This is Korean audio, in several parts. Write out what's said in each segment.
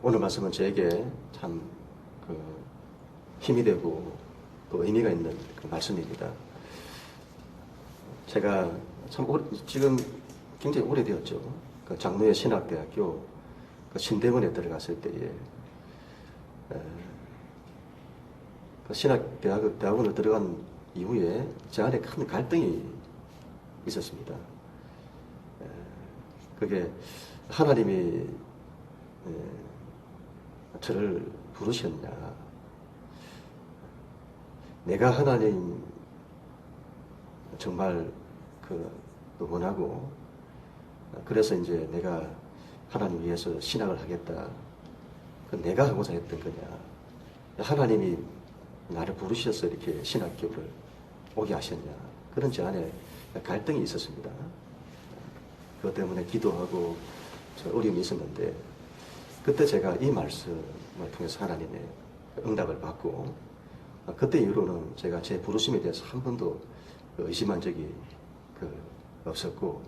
오늘 말씀은 저에게 참 힘이 되고 또 의미가 있는 그 말씀입니다. 제가 지금 굉장히 오래되었죠. 그 장로의 신학대학교 그 신대문에 들어갔을 때에 그 신학대학원을 들어간 이후에 제 안에 큰 갈등이 있었습니다. 그게 하나님이 저를 부르셨냐, 내가 하나님 정말 원하고 그래서 이제 내가 하나님 위해서 신학을 하겠다, 내가 하고자 했던 거냐, 하나님이 나를 부르셔서 이렇게 신학교를 오게 하셨냐, 그런 제 안에 갈등이 있었습니다. 그것 때문에 기도하고 어려움이 있었는데, 그때 제가 이 말씀을 통해서 하나님의 응답을 받고, 그때 이후로는 제가 제 부르심에 대해서 한 번도 의심한 적이 없었고,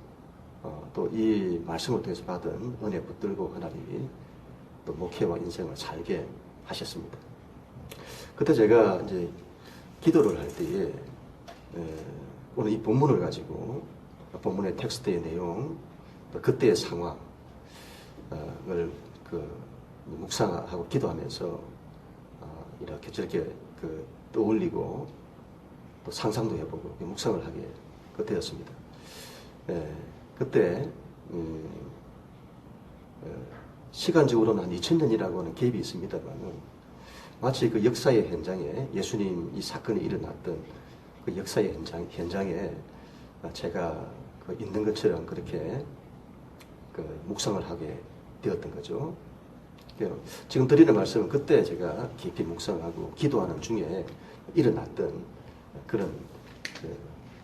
또 이 말씀을 통해서 받은 은혜 붙들고 하나님이 또 목회와 인생을 살게 하셨습니다. 그때 제가 이제 기도를 할 때에 오늘 이 본문을 가지고 본문의 텍스트의 내용, 그때의 상황을 묵상하고 기도하면서 이렇게 저렇게 떠올리고 또 상상도 해보고 묵상을 하게 그때였습니다. 그때 시간적으로는 한 2000년이라고 하는 갭이 있습니다만, 마치 그 역사의 현장에, 예수님 이 사건이 일어났던 그 역사의 현장에 제가 있는 것처럼 그렇게 묵상을 하게 되었던 거죠. 지금 드리는 말씀은 그때 제가 깊이 묵상하고 기도하는 중에 일어났던 그런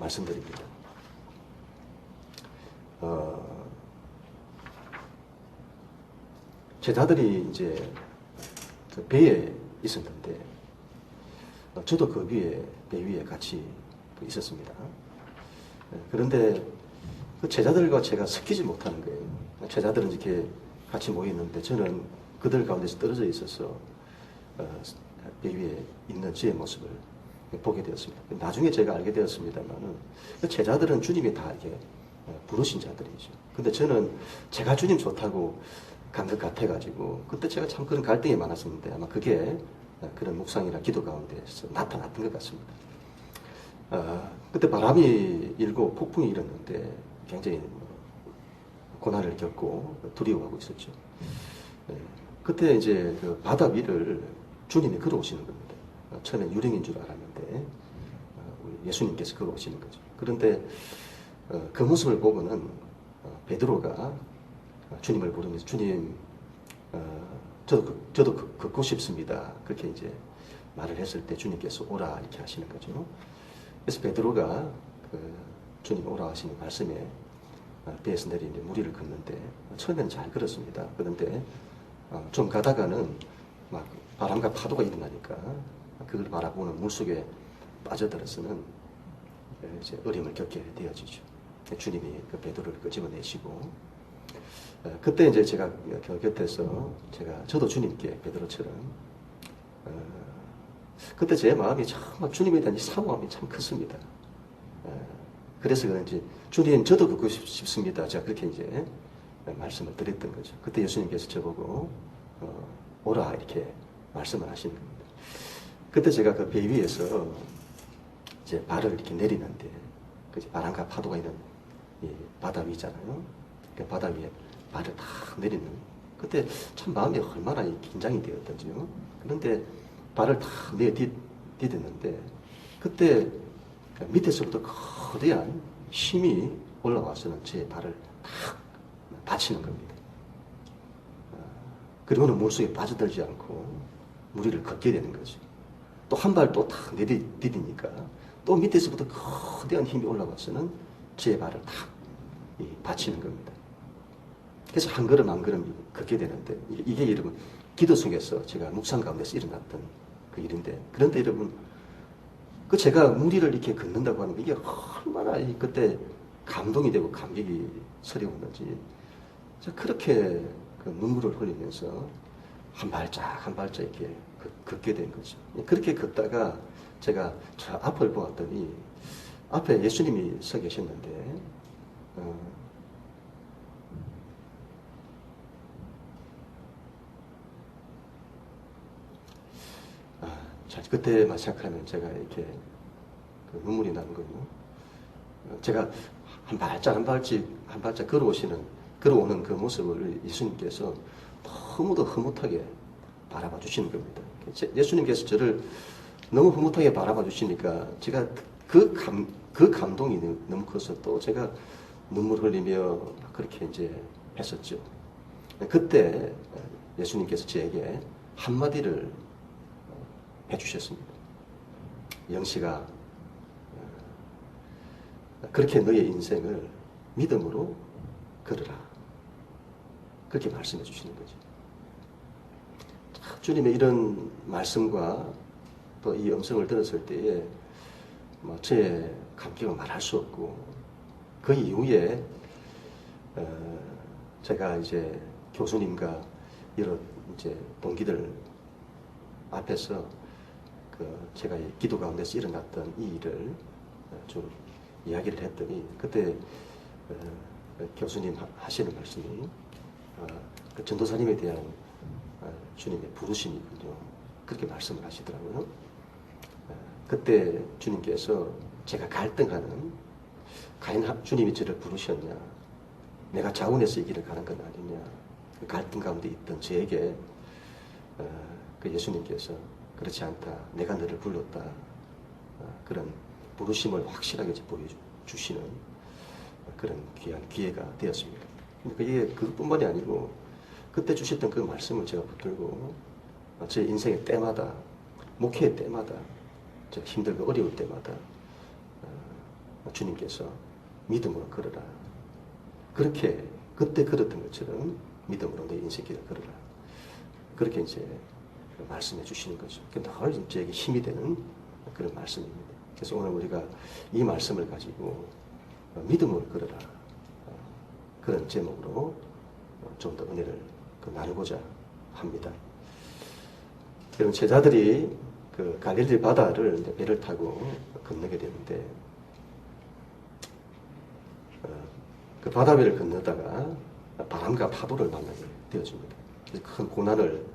말씀들입니다. 제자들이 이제 배에 있었는데, 저도 배 위에 같이 있었습니다. 그런데 그 제자들과 제가 섞이지 못하는 거예요. 제자들은 이렇게 같이 모여 있는데 저는 그들 가운데서 떨어져 있어서 배 위에 있는 저의 모습을 보게 되었습니다. 나중에 제가 알게 되었습니다만은 그 제자들은 주님이 다 이렇게 부르신 자들이죠. 근데 저는 제가 주님 좋다고 간 것 같아가지고 그때 제가 참 그런 갈등이 많았었는데, 아마 그게 그런 묵상이나 기도 가운데서 나타났던 것 같습니다. 그때 바람이 일고 폭풍이 일었는데 굉장히 고난을 겪고 두려워하고 있었죠. 그때 이제 그 바다 위를 주님이 걸어오시는 겁니다. 처음엔 유령인 줄 알았는데 예수님께서 걸어오시는 거죠. 그런데 그 모습을 보고는 베드로가 주님을 부르면서, 주님, 저도 걷고 싶습니다, 그렇게 이제 말을 했을 때 주님께서 오라 이렇게 하시는 거죠. 그래서 베드로가 주님 오라 하시는 말씀에 배에서 내린 무리를 걷는데, 처음에는 잘 걸었습니다. 그런데 좀 가다가는 막 바람과 파도가 일어나니까 그걸 바라보는 물속에 빠져들어서는 이제 어려움을 겪게 되어지죠. 주님이 그 베드로를 끄집어내시고, 그때 이제 제가 곁에서 저도 주님께 베드로처럼 그때 제 마음이 참 주님에 대한 사모함이 참 컸습니다. 그래서 그런지 주님 저도 걷고 싶습니다, 제가 그렇게 이제 말씀을 드렸던 거죠. 그때 예수님께서 저보고 오라 이렇게 말씀을 하시는 겁니다. 그때 제가 그 배 위에서 이제 발을 이렇게 내리는데, 바람과 파도가 있는 이 바다 위잖아요. 그 바다 위에 발을 탁 내리는, 그때 참 마음이 얼마나 긴장이 되었던지요. 그런데 발을 탁 내딛었는데, 그때 밑에서부터 거대한 힘이 올라와서는 제 발을 탁 받치는 겁니다. 그리고는 물속에 빠져들지 않고 무리를 걷게 되는 거죠. 또 한 발 또 탁 내딛으니까 또 밑에서부터 거대한 힘이 올라와서는 제 발을 탁 받치는 겁니다. 그래서 한 걸음 한 걸음 걷게 되는데, 이게 여러분 기도 속에서 제가 묵상 가운데서 일어났던 그 일인데, 그런데 여러분 제가 무리를 이렇게 걷는다고 하는 게 이게 얼마나 그때 감동이 되고 감격이 서려웠는지, 그렇게 눈물을 흘리면서 한 발짝 한 발짝 이렇게 걷게 된 거죠. 그렇게 걷다가 제가 저 앞을 보았더니 앞에 예수님이 서 계셨는데 그때만 생각하면 제가 이렇게 눈물이 나는 거예요. 제가 한 발짝 한 발짝 걸어오는 그 모습을 예수님께서 너무도 흐뭇하게 바라봐 주시는 겁니다. 예수님께서 저를 너무 흐뭇하게 바라봐 주시니까 제가 그 감동이 너무 커서 또 제가 눈물 흘리며 그렇게 이제 했었죠. 그때 예수님께서 저에게 한마디를 해주셨습니다. 영식아, 그렇게 너의 인생을 믿음으로 걸으라. 그렇게 말씀해 주시는 거죠. 주님의 이런 말씀과 또 이 음성을 들었을 때에 저의 감격은 말할 수 없고, 그 이후에 제가 이제 교수님과 여러 이제 동기들 앞에서 제가 기도 가운데서 일어났던 이 일을 좀 이야기를 했더니, 그때 교수님 하시는 말씀이 그 전도사님에 대한 주님의 부르심이군요. 그렇게 말씀을 하시더라고요. 그때 주님께서 제가 갈등하는, 과연 주님이 저를 부르셨냐, 내가 자원해서 이 길을 가는 건 아니냐, 그 갈등 가운데 있던 저에게 그 예수님께서 그렇지 않다, 내가 너를 불렀다, 그런 부르심을 확실하게 보여주시는 그런 귀한 기회가 되었습니다. 근데 그게 그뿐만이 아니고, 그때 주셨던 그 말씀을 제가 붙들고 제 인생의 때마다, 목회의 때마다, 제가 힘들고 어려울 때마다 주님께서 믿음으로 걸어라, 그렇게 그때 걸었던 것처럼 믿음으로 내 인생길을 걸어라, 그렇게 이제 말씀해 주시는 거죠. 늘 저에게 힘이 되는 그런 말씀입니다. 그래서 오늘 우리가 이 말씀을 가지고 믿음으로 걸어라, 그런 제목으로 좀 더 은혜를 나누고자 합니다. 그럼 제자들이 그 갈릴리 바다를 배를 타고 건너게 되는데, 그 바다위를 건너다가 바람과 파도를 만나게 되어집니다. 그래서 큰 고난을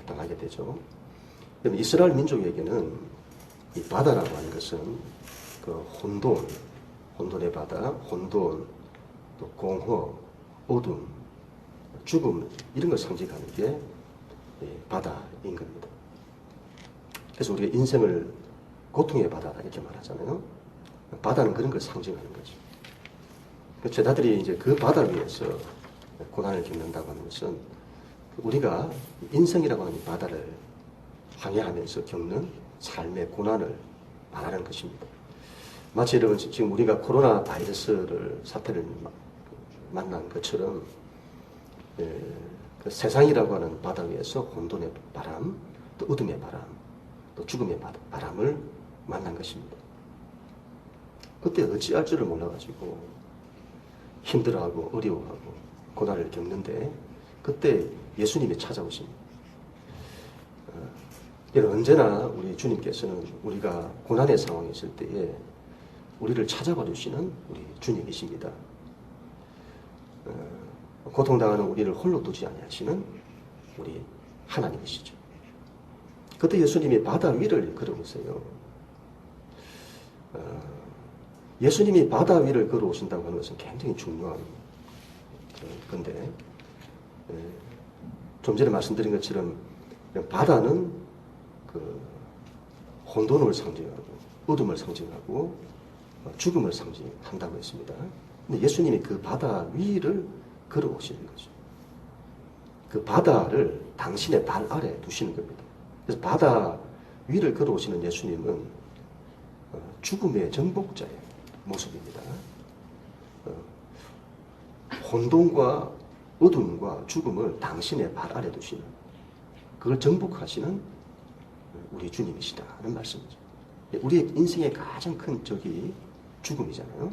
당하게 되죠. 그럼 이스라엘 민족에게는 이 바다라고 하는 것은 그 혼돈의 바다, 혼돈, 또 공허, 어둠, 죽음, 이런 걸 상징하는 게 바다인 겁니다. 그래서 우리가 인생을 고통의 바다다 이렇게 말하잖아요. 바다는 그런 걸 상징하는 거죠. 제자들이 이제 그 바다 위에서 고난을 겪는다고 하는 것은 우리가 인생이라고 하는 바다를 항해하면서 겪는 삶의 고난을 말하는 것입니다. 마치 여러분 지금 우리가 코로나 바이러스를 사태를 만난 것처럼 그 세상이라고 하는 바다 위에서 혼돈의 바람, 또 어둠의 바람, 또 죽음의 바람을 만난 것입니다. 그때 어찌할 줄을 몰라가지고 힘들어하고 어려워하고 고난을 겪는데, 그때 예수님이 찾아오십니다. 언제나 우리 주님께서는 우리가 고난의 상황에 있을 때에 우리를 찾아봐 주시는 우리 주님이십니다. 고통당하는 우리를 홀로 두지 아니하시는 우리 하나님이시죠. 그때 예수님이 바다 위를 걸어오세요. 예수님이 바다 위를 걸어오신다고 하는 것은 굉장히 중요한 건데, 좀 전에 말씀드린 것처럼 바다는 그 혼돈을 상징하고 어둠을 상징하고 죽음을 상징한다고 했습니다. 근데 예수님이 그 바다 위를 걸어오시는 거죠. 그 바다를 당신의 발 아래 두시는 겁니다. 그래서 바다 위를 걸어오시는 예수님은 죽음의 정복자의 모습입니다. 혼돈과 어둠과 죽음을 당신의 발 아래 두시는, 그걸 정복하시는 우리 주님이시다는 말씀이죠. 우리의 인생의 가장 큰 적이 죽음이잖아요.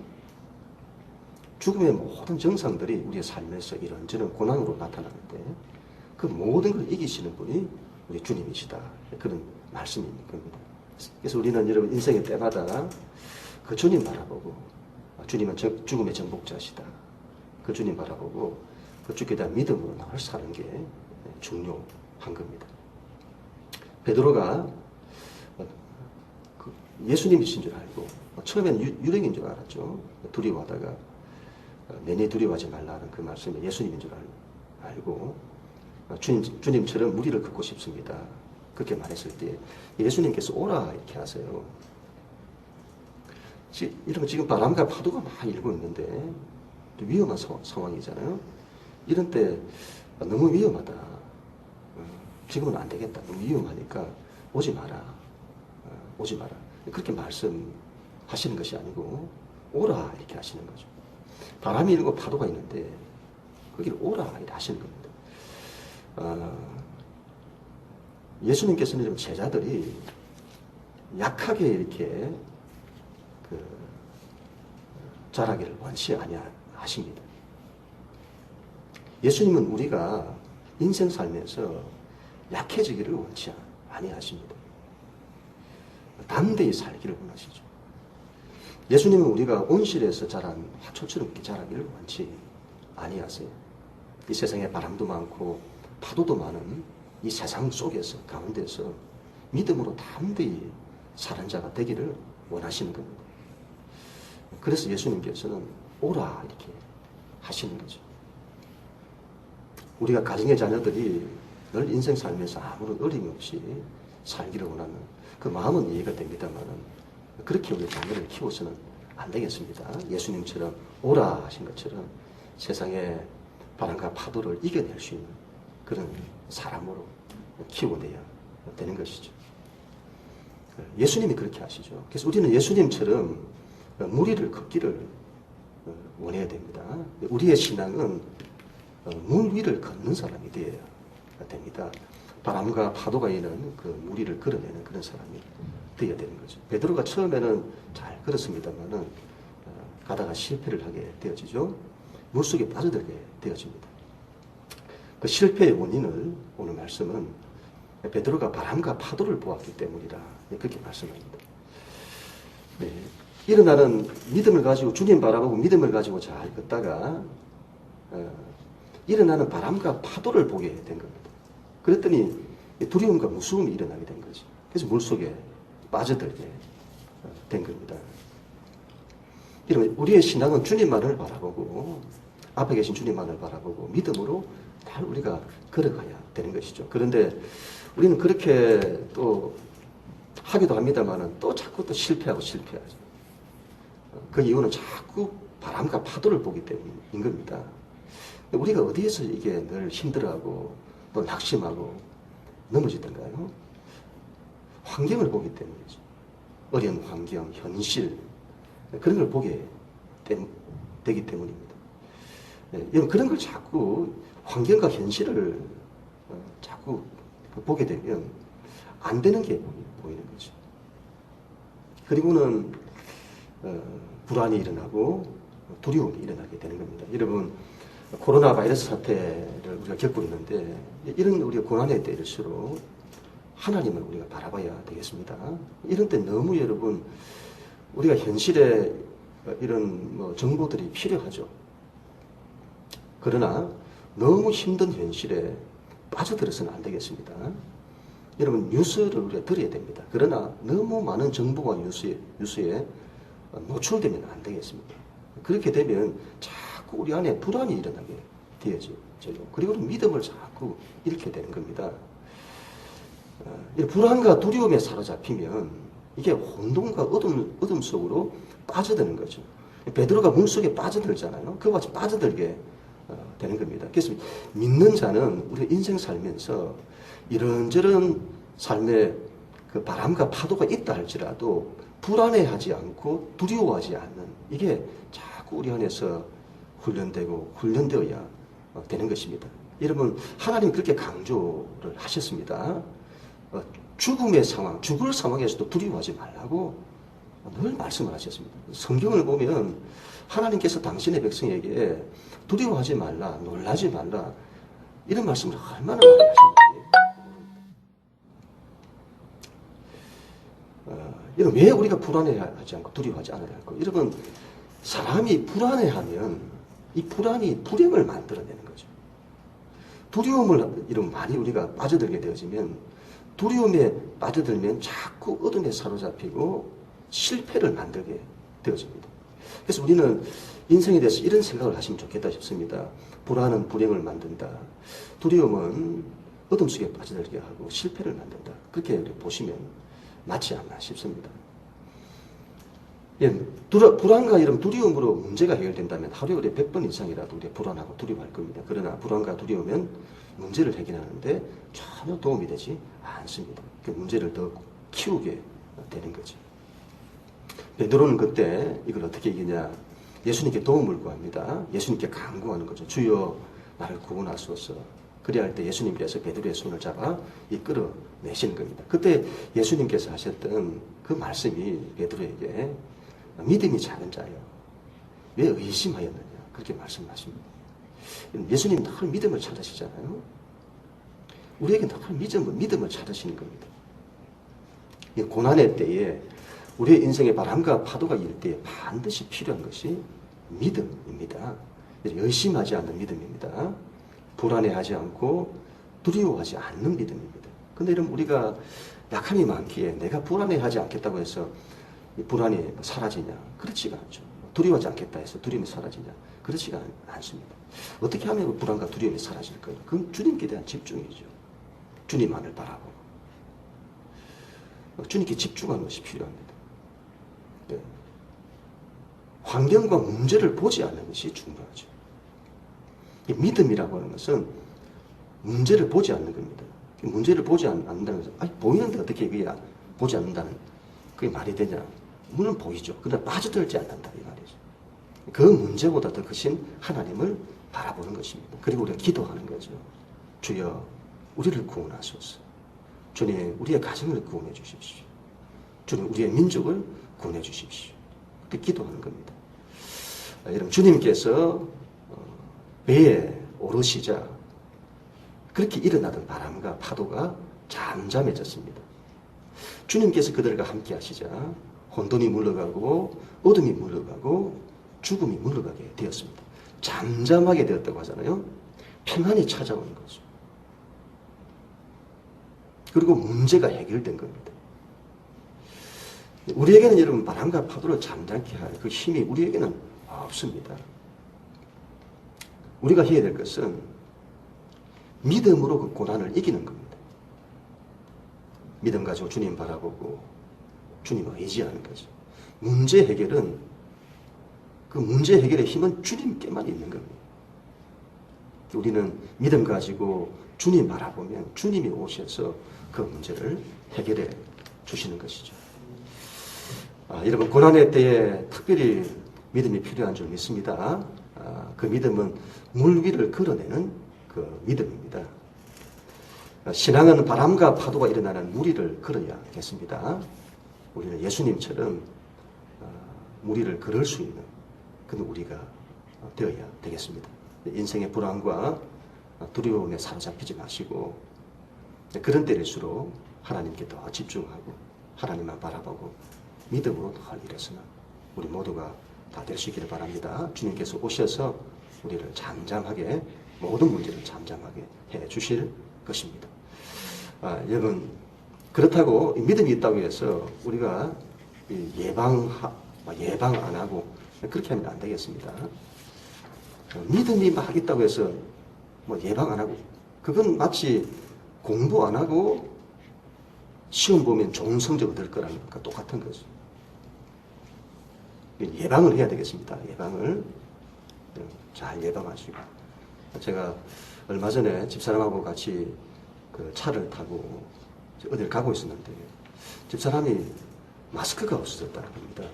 죽음의 모든 정상들이 우리의 삶에서 이런저런 고난으로 나타나는데, 그 모든 걸 이기시는 분이 우리 주님이시다. 그런 말씀인 겁니다. 그래서 우리는 여러분 인생의 때마다 그 주님 바라보고 주님은 죽음의 정복자시다. 그 주님 바라보고 그 주께 대한 믿음으로 나를 사는 게 중요한 겁니다. 베드로가 예수님이신 줄 알고 처음에는 유령인 줄 알았죠. 두려워하다가 내니 두려워하지 말라는 그 말씀이 예수님인 줄 알고 주님처럼 무리를 걷고 싶습니다. 그렇게 말했을 때 예수님께서 오라 이렇게 하세요. 이런 지금 바람과 파도가 막 일고 있는데 위험한 상황이잖아요. 이런 때 너무 위험하다. 지금은 안 되겠다. 너무 위험하니까 오지 마라. 오지 마라. 그렇게 말씀하시는 것이 아니고 오라 이렇게 하시는 거죠. 바람이 일고 파도가 있는데 거기를 오라 이렇게 하시는 겁니다. 예수님께서는 좀 제자들이 약하게 이렇게 자라기를 원치 아니하십니다. 예수님은 우리가 인생 살면서 약해지기를 원치 아니하십니다. 담대히 살기를 원하시죠. 예수님은 우리가 온실에서 자란 화초처럼 이렇게 자라기를 원치 아니하세요. 이 세상에 바람도 많고 파도도 많은 이 세상 속에서 가운데서 믿음으로 담대히 사는 자가 되기를 원하시는 겁니다. 그래서 예수님께서는 오라 이렇게 하시는 거죠. 우리가 가정의 자녀들이 늘 인생 살면서 아무런 어림없이 살기를 원하는 그 마음은 이해가 됩니다만 그렇게 우리 자녀를 키워서는 안 되겠습니다. 예수님처럼 오라 하신 것처럼 세상의 바람과 파도를 이겨낼 수 있는 그런 사람으로 키워내야 되는 것이죠. 예수님이 그렇게 하시죠. 그래서 우리는 예수님처럼 무리를 걷기를 원해야 됩니다. 우리의 신앙은 물 위를 걷는 사람이 되어야 됩니다. 바람과 파도가 있는 그 무리를 걸어내는 그런 사람이 되어야 되는 거죠. 베드로가 처음에는 잘 걸었습니다만은 가다가 실패를 하게 되어지죠. 물속에 빠져들게 되어집니다. 그 실패의 원인을 오늘 말씀은 베드로가 바람과 파도를 보았기 때문이라 그렇게 말씀합니다. 네. 일어나는 믿음을 가지고 주님 바라보고 믿음을 가지고 잘 걷다가 일어나는 바람과 파도를 보게 된 겁니다. 그랬더니 두려움과 무서움이 일어나게 된 거죠. 그래서 물속에 빠져들게 된 겁니다. 우리의 신앙은 주님만을 바라보고 앞에 계신 주님만을 바라보고 믿음으로 잘 우리가 걸어가야 되는 것이죠. 그런데 우리는 그렇게 또 하기도 합니다만은 또 자꾸 또 실패하죠. 그 이유는 자꾸 바람과 파도를 보기 때문인 겁니다. 우리가 어디에서 이게 늘 힘들어하고 또 낙심하고 넘어지던가요? 환경을 보기 때문이죠. 어려운 환경, 현실 그런 걸 보게 되기 때문입니다. 여러분 그런 걸 자꾸 환경과 현실을 자꾸 보게 되면 안 되는 게 보이는 거죠. 그리고는 불안이 일어나고 두려움이 일어나게 되는 겁니다. 여러분 코로나 바이러스 사태를 우리가 겪고 있는데 이런 우리가 고난의 때일수록 하나님을 우리가 바라봐야 되겠습니다. 이런 때 너무 여러분 우리가 현실에 이런 정보들이 필요하죠. 그러나 너무 힘든 현실에 빠져들어서는 안 되겠습니다. 여러분 뉴스를 우리가 들어야 됩니다. 그러나 너무 많은 정보와 뉴스에 노출되면 안 되겠습니다. 그렇게 되면 자꾸 우리 안에 불안이 일어나게 되어져. 그리고 믿음을 자꾸 잃게 되는 겁니다. 불안과 두려움에 사로잡히면 이게 혼돈과 어둠 속으로 빠져드는 거죠. 베드로가 물속에 빠져들잖아요. 그와 같이 빠져들게 되는 겁니다. 그래서 믿는 자는 우리가 인생 살면서 이런저런 삶의 그 바람과 파도가 있다 할지라도 불안해하지 않고 두려워하지 않는 이게 자꾸 우리 안에서 훈련되어야 되는 것입니다. 여러분 하나님 그렇게 강조를 하셨습니다. 죽음의 상황, 죽을 상황에서도 두려워하지 말라고 늘 말씀을 하셨습니다. 성경을 보면 하나님께서 당신의 백성에게 두려워하지 말라, 놀라지 말라, 이런 말씀을 얼마나 많이 하십니까? 여러분, 왜 우리가 불안해하지 않고 두려워하지 않아야 할까? 여러분, 사람이 불안해하면 이 불안이 불행을 만들어내는 거죠. 두려움을 이런 많이 우리가 빠져들게 되어지면, 두려움에 빠져들면 자꾸 어둠에 사로잡히고 실패를 만들게 되어집니다. 그래서 우리는 인생에 대해서 이런 생각을 하시면 좋겠다 싶습니다. 불안은 불행을 만든다. 두려움은 어둠 속에 빠져들게 하고 실패를 만든다. 그렇게 보시면 맞지 않나 싶습니다. 예, 불안과 이런 두려움으로 문제가 해결된다면 하루에 100번 이상이라도 우리 불안하고 두려워할 겁니다. 그러나 불안과 두려움은 문제를 해결하는데 전혀 도움이 되지 않습니다. 그 문제를 더 키우게 되는 거죠. 베드로는 그때 이걸 어떻게 이기냐? 예수님께 도움을 구합니다. 예수님께 간구하는 거죠. 주여 나를 구원하소서. 그래야 할 때 예수님께서 베드로의 손을 잡아 이끌어내시는 겁니다. 그때 예수님께서 하셨던 그 말씀이 베드로에게 믿음이 작은 자여 왜 의심하였느냐 그렇게 말씀하십니다. 예수님 늘 믿음을 찾으시잖아요. 우리에게 늘 믿음을 찾으시는 겁니다. 이 고난의 때에 우리의 인생의 바람과 파도가 일 때에 반드시 필요한 것이 믿음입니다. 의심하지 않는 믿음입니다. 불안해하지 않고 두려워하지 않는 믿음입니다. 근데 이런 우리가 약함이 많기에 내가 불안해하지 않겠다고 해서 이 불안이 사라지냐? 그렇지가 않죠. 두려워하지 않겠다 해서 두려움이 사라지냐? 그렇지가 않습니다. 어떻게 하면 불안과 두려움이 사라질까요? 그건 주님께 대한 집중이죠. 주님만을 바라보고 주님께 집중하는 것이 필요합니다. 네. 환경과 문제를 보지 않는 것이 중요하죠. 이 믿음이라고 하는 것은 문제를 보지 않는 겁니다. 문제를 보지 않는다는 것은 아니 보이는데 어떻게 그게 보지 않는다는 그게 말이 되냐? 물론 보이죠. 그러나 빠져들지 않는다 이 말이죠. 그 문제보다 더 크신 하나님을 바라보는 것입니다. 그리고 우리가 기도하는 거죠. 주여 우리를 구원하소서. 주님 우리의 가정을 구원해 주십시오. 주님 우리의 민족을 구원해 주십시오. 그렇게 기도하는 겁니다. 여러분 주님께서 배에 오르시자 그렇게 일어나던 바람과 파도가 잠잠해졌습니다. 주님께서 그들과 함께 하시자 혼돈이 물러가고 어둠이 물러가고 죽음이 물러가게 되었습니다. 잠잠하게 되었다고 하잖아요. 평안이 찾아오는 거죠. 그리고 문제가 해결된 겁니다. 우리에게는 여러분 바람과 파도를 잠잠케 할 그 힘이 우리에게는 없습니다. 우리가 해야 될 것은 믿음으로 그 고난을 이기는 겁니다. 믿음 가지고 주님 바라보고 주님을 의지하는 거죠. 문제 해결은 그 문제 해결의 힘은 주님께만 있는 겁니다. 우리는 믿음 가지고 주님 바라보면 주님이 오셔서 그 문제를 해결해 주시는 것이죠. 여러분 고난의 때에 특별히 믿음이 필요한 줄 믿습니다. 그 믿음은 물 위를 걸어내는 그 믿음입니다. 신앙은 바람과 파도가 일어나는 물 위를 걸어야겠습니다. 우리는 예수님처럼 물 위를 걸을 수 있는 그런 우리가 되어야 되겠습니다. 인생의 불안과 두려움에 사로잡히지 마시고 그런 때일수록 하나님께 더 집중하고 하나님만 바라보고 믿음으로 더 일어서는 우리 모두가 다 될 수 있기를 바랍니다. 주님께서 오셔서 우리를 잠잠하게 모든 문제를 잠잠하게 해 주실 것입니다. 여러분 그렇다고 믿음이 있다고 해서 우리가 예방 안 하고 그렇게 하면 안 되겠습니다. 믿음이 막 있다고 해서 뭐 예방 안 하고 그건 마치 공부 안 하고 시험 보면 좋은 성적 얻을 거랑 똑같은 거죠. 예방을 해야 되겠습니다. 예방을 잘 예방하시고 제가 얼마 전에 집사람하고 같이 그 차를 타고 어딜 가고 있었는데 집사람이 마스크가 없어졌다는 겁니다.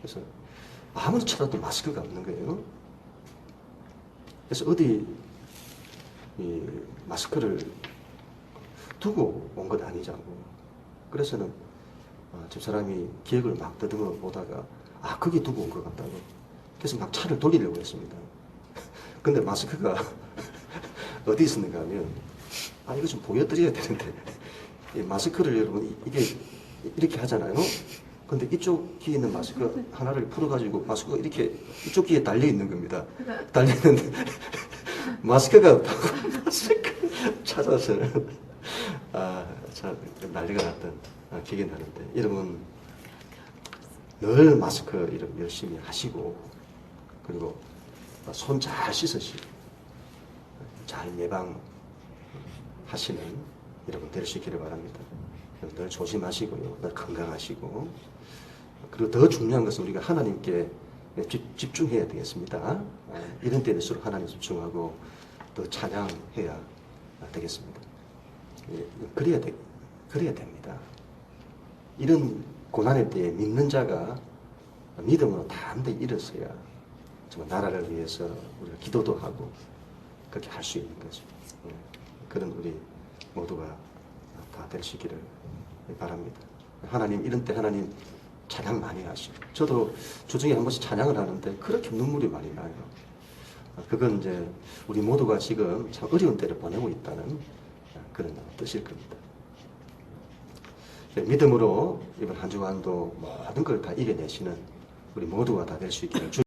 그래서 아무리 찾아도 마스크가 없는 거예요. 그래서 어디 이 마스크를 두고 온 것 아니자고. 그래서는 집사람이 기억을 막 더듬어 보다가 거기 두고 온 것 같다고. 그래서 막 차를 돌리려고 했습니다. 근데 마스크가 어디 있었는가 하면, 이거 좀 보여드려야 되는데, 이 마스크를 여러분, 이게 이렇게 하잖아요. 근데 이쪽 귀에 있는 마스크 하나를 풀어가지고 마스크가 이렇게 이쪽 귀에 달려 있는 겁니다. 달려 있는데, 마스크가 없다고 마스크 찾아서, 참 난리가 났던 기억이 나는데, 여러분, 늘 마스크 이렇게 열심히 하시고, 그리고 손 잘 씻으시고, 잘 예방하시는 여러분 될 수 있기를 바랍니다. 늘 조심하시고요. 늘 건강하시고, 그리고 더 중요한 것은 우리가 하나님께 집중해야 되겠습니다. 이런 때일수록 하나님 집중하고 또 찬양해야 되겠습니다. 그래야 됩니다. 이런 고난의 때에 믿는 자가 믿음으로 담대히 일어서야 정말 나라를 위해서 우리가 기도도 하고 그렇게 할 수 있는 거죠. 그런 우리 모두가 다 될 수 있기를 바랍니다. 하나님, 이런 때 하나님 찬양 많이 하시고, 저도 주중에 한 번씩 찬양을 하는데 그렇게 눈물이 많이 나요. 그건 이제 우리 모두가 지금 참 어려운 때를 보내고 있다는 그런 뜻일 겁니다. 믿음으로 이번 한 주간도 모든 걸 다 이겨내시는 우리 모두가 다 될 수 있기를